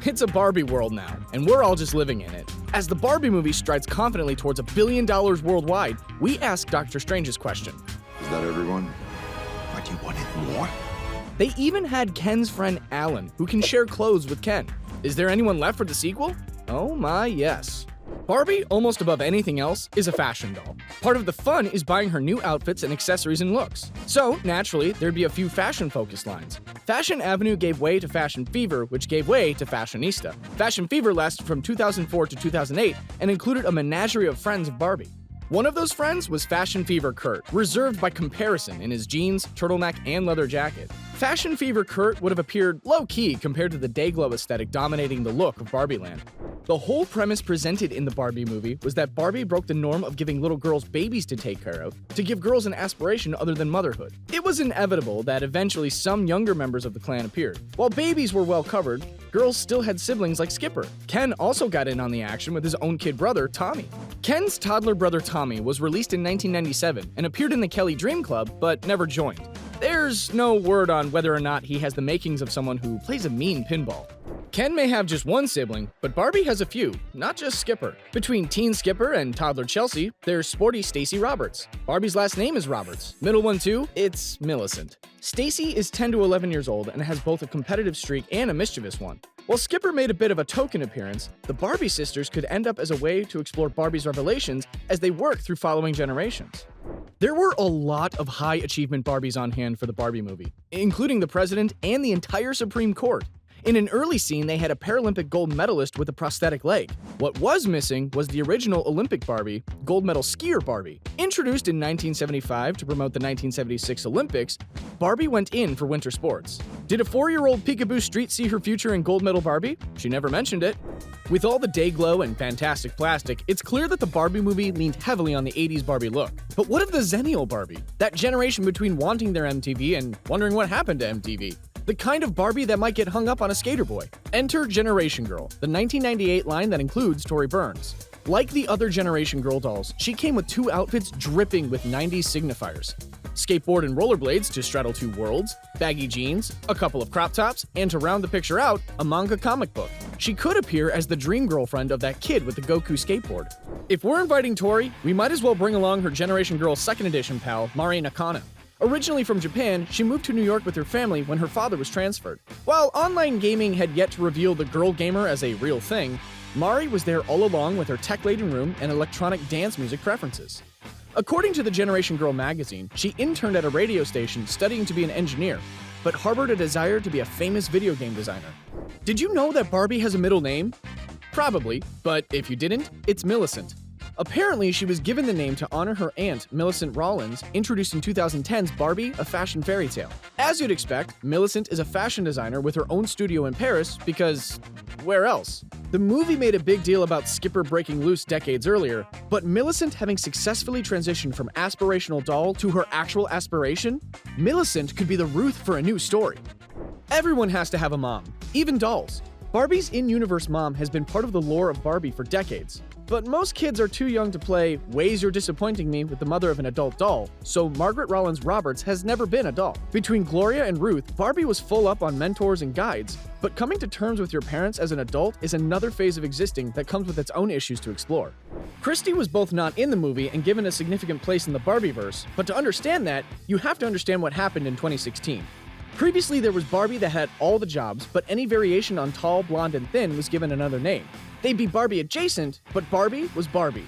It's a Barbie world now, and we're all just living in it. As the Barbie movie strides confidently towards $1 billion worldwide, we ask Dr. Strange's question. Is that everyone? Why do you want it more? They even had Ken's friend Alan, who can share clothes with Ken. Is there anyone left for the sequel? Oh my, yes. Barbie, almost above anything else, is a fashion doll. Part of the fun is buying her new outfits and accessories and looks. So, naturally, there'd be a few fashion-focused lines. Fashion Avenue gave way to Fashion Fever, which gave way to Fashionista. Fashion Fever lasted from 2004 to 2008 and included a menagerie of friends of Barbie. One of those friends was Fashion Fever Kurt, reserved by comparison in his jeans, turtleneck, and leather jacket. Fashion Fever Kurt would have appeared low-key compared to the Dayglow aesthetic dominating the look of Barbieland. The whole premise presented in the Barbie movie was that Barbie broke the norm of giving little girls babies to take care of, to give girls an aspiration other than motherhood. It was inevitable that eventually some younger members of the clan appeared. While babies were well covered, girls still had siblings like Skipper. Ken also got in on the action with his own kid brother, Tommy. Ken's toddler brother Tommy was released in 1997 and appeared in the Kelly Dream Club, but never joined. There's no word on whether or not he has the makings of someone who plays a mean pinball. Ken may have just one sibling, but Barbie has a few, not just Skipper. Between teen Skipper and toddler Chelsea, there's sporty Stacie Roberts. Barbie's last name is Roberts. Middle one too, it's Millicent. Stacie is 10 to 11 years old and has both a competitive streak and a mischievous one. While Skipper made a bit of a token appearance, the Barbie sisters could end up as a way to explore Barbie's revelations as they work through following generations. There were a lot of high-achievement Barbies on hand for the Barbie movie, including the president and the entire Supreme Court. In an early scene, they had a Paralympic gold medalist with a prosthetic leg. What was missing was the original Olympic Barbie, gold medal skier Barbie. Introduced in 1975 to promote the 1976 Olympics, Barbie went in for winter sports. Did a 4-year-old Peekaboo Street see her future in gold medal Barbie? She never mentioned it. With all the Dayglow and fantastic plastic, it's clear that the Barbie movie leaned heavily on the 80s Barbie look. But what of the Zennial Barbie? That generation between wanting their MTV and wondering what happened to MTV. The kind of Barbie that might get hung up on a skater boy. Enter Generation Girl, the 1998 line that includes Tori Burns. Like the other Generation Girl dolls, she came with 2 outfits dripping with 90s signifiers. Skateboard and rollerblades to straddle 2 worlds, baggy jeans, a couple of crop tops, and to round the picture out, a manga comic book. She could appear as the dream girlfriend of that kid with the Goku skateboard. If we're inviting Tori, we might as well bring along her Generation Girl 2nd edition pal, Mari Nakano. Originally from Japan, she moved to New York with her family when her father was transferred. While online gaming had yet to reveal the girl gamer as a real thing, Mari was there all along with her tech-laden room and electronic dance music preferences. According to the Generation Girl magazine, she interned at a radio station studying to be an engineer, but harbored a desire to be a famous video game designer. Did you know that Barbie has a middle name? Probably, but if you didn't, it's Millicent. Apparently, she was given the name to honor her aunt, Millicent Rawlins, introduced in 2010's Barbie, A Fashion Fairy Tale. As you'd expect, Millicent is a fashion designer with her own studio in Paris because where else? The movie made a big deal about Skipper breaking loose decades earlier, but Millicent having successfully transitioned from aspirational doll to her actual aspiration, Millicent could be the Ruth for a new story. Everyone has to have a mom, even dolls. Barbie's in-universe mom has been part of the lore of Barbie for decades. But most kids are too young to play Ways You're Disappointing Me with the mother of an adult doll, so Margret Rollins Roberts has never been a doll. Between Gloria and Ruth, Barbie was full up on mentors and guides, but coming to terms with your parents as an adult is another phase of existing that comes with its own issues to explore. Christie was both not in the movie and given a significant place in the Barbieverse, but to understand that, you have to understand what happened in 2016. Previously, there was Barbie that had all the jobs, but any variation on tall, blonde, and thin was given another name. They'd be Barbie adjacent, but Barbie was Barbie.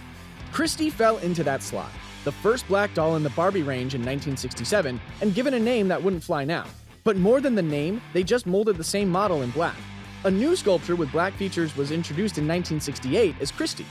Christie fell into that slot, the first black doll in the Barbie range in 1967, and given a name that wouldn't fly now. But more than the name, they just molded the same model in black. A new sculpture with black features was introduced in 1968 as Christie.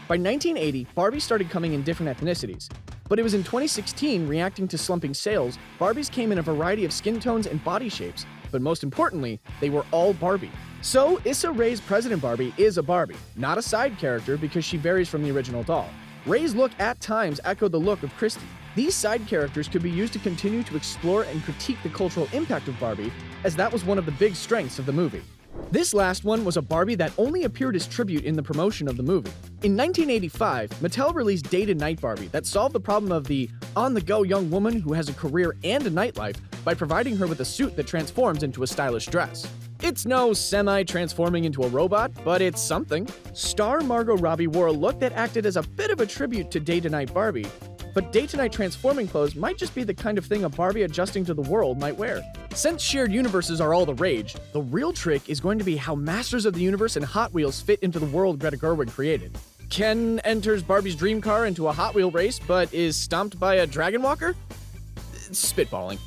By 1980, Barbie started coming in different ethnicities. But it was in 2016, reacting to slumping sales, Barbies came in a variety of skin tones and body shapes, but most importantly, they were all Barbie. So, Issa Rae's President Barbie is a Barbie, not a side character because she varies from the original doll. Rae's look at times echoed the look of Christie. These side characters could be used to continue to explore and critique the cultural impact of Barbie, as that was one of the big strengths of the movie. This last one was a Barbie that only appeared as tribute in the promotion of the movie. In 1985, Mattel released Day to Night Barbie that solved the problem of the on-the-go young woman who has a career and a nightlife by providing her with a suit that transforms into a stylish dress. It's no semi-transforming into a robot, but it's something. Star Margot Robbie wore a look that acted as a bit of a tribute to day-to-night Barbie. But day-to-night transforming clothes might just be the kind of thing a Barbie adjusting to the world might wear. Since shared universes are all the rage, the real trick is going to be how Masters of the Universe and Hot Wheels fit into the world Greta Gerwig created. Ken enters Barbie's dream car into a Hot Wheel race, but is stomped by a dragon walker? Spitballing.